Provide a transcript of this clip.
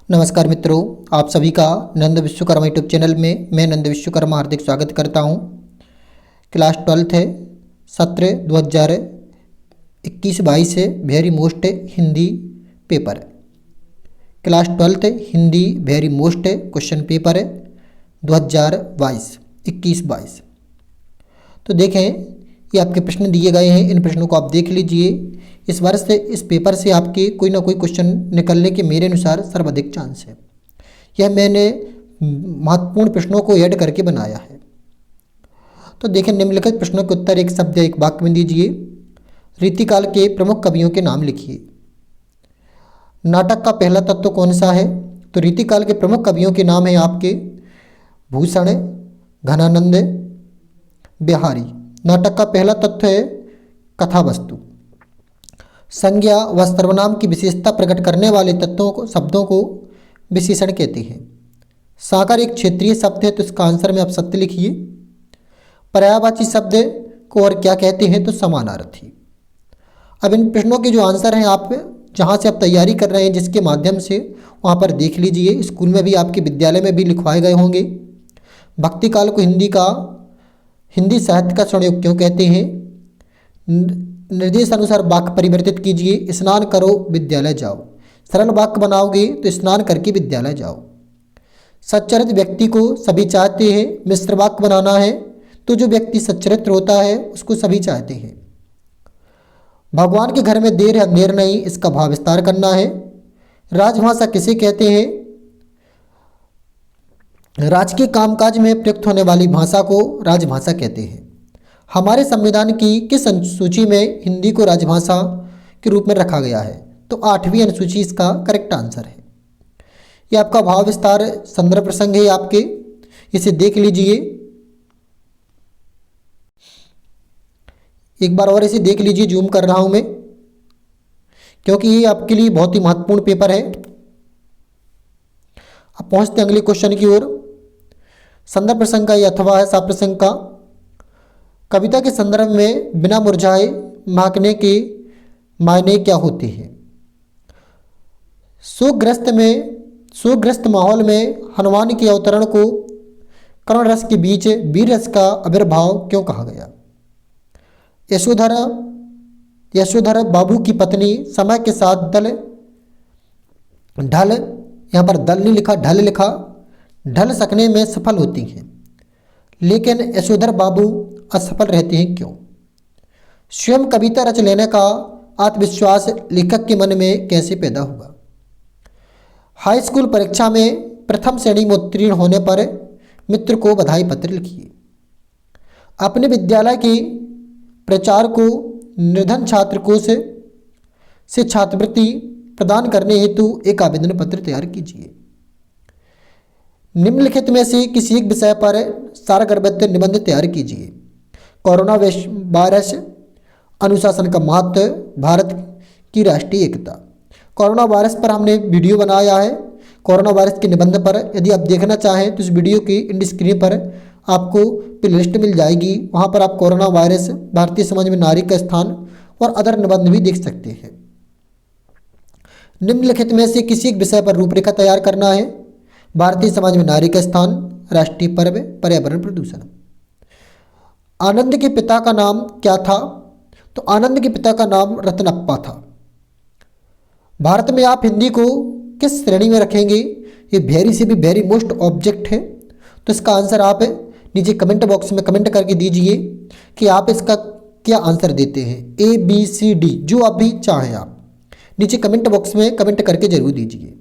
नमस्कार मित्रों, आप सभी का नंद विश्वकर्मा यूट्यूब चैनल में मैं नंद विश्वकर्मा हार्दिक स्वागत करता हूं। क्लास 12th है, सत्र 2021-22 है, वेरी मोस्ट हिंदी पेपर है। Class 12th Hindi very most question paper है 2022-21-22। तो देखें, ये आपके प्रश्न दिए गए हैं, इन प्रश्नों को आप देख लीजिए। इस वर्ष से इस पेपर से आपके कोई ना कोई क्वेश्चन निकलने के मेरे अनुसार सर्वाधिक चांस है। यह मैंने महत्वपूर्ण प्रश्नों को ऐड करके बनाया है। तो देखें, निम्नलिखित प्रश्नों के उत्तर एक शब्द या एक वाक्य में दीजिए। रीतिकाल के प्रमुख कवियों के नाम लिखिए। नाटक का पहला तत्व कौन सा है? तो रीतिकाल के प्रमुख कवियों के नाम हैं आपके भूषण, घनानंद, बिहारी। नाटक का पहला तत्व है कथा वस्तु। संज्ञा व सर्वनाम की विशेषता प्रकट करने वाले तत्वों को शब्दों को विशेषण कहते हैं। साकार एक क्षेत्रीय शब्द है, तो इसका आंसर में आप सत्य लिखिए। पर्यायवाची शब्द को और क्या कहते हैं? तो समानार्थी। अब इन प्रश्नों के जो आंसर हैं, आप जहाँ से आप तैयारी कर रहे हैं, जिसके माध्यम से, वहाँ पर देख लीजिए। स्कूल में भी, आपके विद्यालय में भी लिखवाए गए होंगे। भक्ति काल को हिंदी साहित्य का स्वर्णयुग क्यों कहते हैं? निर्देश अनुसार वाक्य परिवर्तित कीजिए। स्नान करो विद्यालय जाओ। सरल वाक्य बनाओगे तो स्नान करके विद्यालय जाओ। सच्चरित्र व्यक्ति को सभी चाहते हैं। मिश्र वाक्य बनाना है, तो जो व्यक्ति सच्चरित्र होता है उसको सभी चाहते हैं। भगवान के घर में देर है अंधेर नहीं, इसका भाव विस्तार करना है। राजभाषा किसे कहते हैं? राजकीय कामकाज में प्रयुक्त होने वाली भाषा को राजभाषा कहते हैं। हमारे संविधान की किस अनुसूची में हिंदी को राजभाषा के रूप में रखा गया है? तो 8वीं अनुसूची इसका करेक्ट आंसर है। ये आपका भाव विस्तार संदर्भ प्रसंग है आपके, इसे देख लीजिए। एक बार और इसे देख लीजिए, जूम कर रहा हूं मैं, क्योंकि ये आपके लिए बहुत ही महत्वपूर्ण पेपर है। अब पहुंचते हैं अगले क्वेश्चन की ओर। संदर्भ प्रसंग का ये अथवा है साप प्रसंग का। कविता के संदर्भ में बिना मुरझाए महकने के मायने क्या होते हैं? शोकग्रस्त माहौल में हनुमान के अवतरण को करुण रस के बीच वीर रस का आविर्भाव क्यों कहा गया? यशोधरा बाबू की पत्नी समय के साथ यहाँ पर दल नहीं लिखा, ढल लिखा, ढल सकने में सफल होती हैं, लेकिन यशोधर बाबू असफल रहते हैं क्यों? स्वयं कविता रच लेने का आत्मविश्वास लेखक के मन में कैसे पैदा हुआ? हाई स्कूल परीक्षा में प्रथम श्रेणी में उत्तीर्ण होने पर मित्र को बधाई पत्र लिखिए। अपने विद्यालय के प्रचार को निर्धन छात्र कोष से छात्रवृत्ति प्रदान करने हेतु एक आवेदन पत्र तैयार कीजिए। निम्नलिखित में से किसी एक विषय पर सारगर्भित निबंध तैयार कीजिए। कोरोना वायरस अनुशासन का महत्व, भारत की राष्ट्रीय एकता। कोरोना वायरस पर हमने वीडियो बनाया है। कोरोना वायरस के निबंध पर यदि आप देखना चाहें तो इस वीडियो की इंड स्क्रीन पर आपको प्लेलिस्ट मिल जाएगी। वहां पर आप कोरोना वायरस, भारतीय समाज में नारी का स्थान और अदर निबंध भी देख सकते हैं। निम्नलिखित में से किसी एक विषय पर रूपरेखा तैयार करना है। भारतीय समाज में नारी का स्थान, राष्ट्रीय पर्व, पर्यावरण प्रदूषण। आनंद के पिता का नाम क्या था? तो आनंद के पिता का नाम रत्नप्पा था। भारत में आप हिंदी को किस श्रेणी में रखेंगे? ये वेरी से भी वेरी मोस्ट ऑब्जेक्ट है, तो इसका आंसर आप नीचे कमेंट बॉक्स में कमेंट करके दीजिए कि आप इसका क्या आंसर देते हैं। A, B, C, D जो आप भी चाहें, आप नीचे कमेंट बॉक्स में कमेंट करके जरूर दीजिए।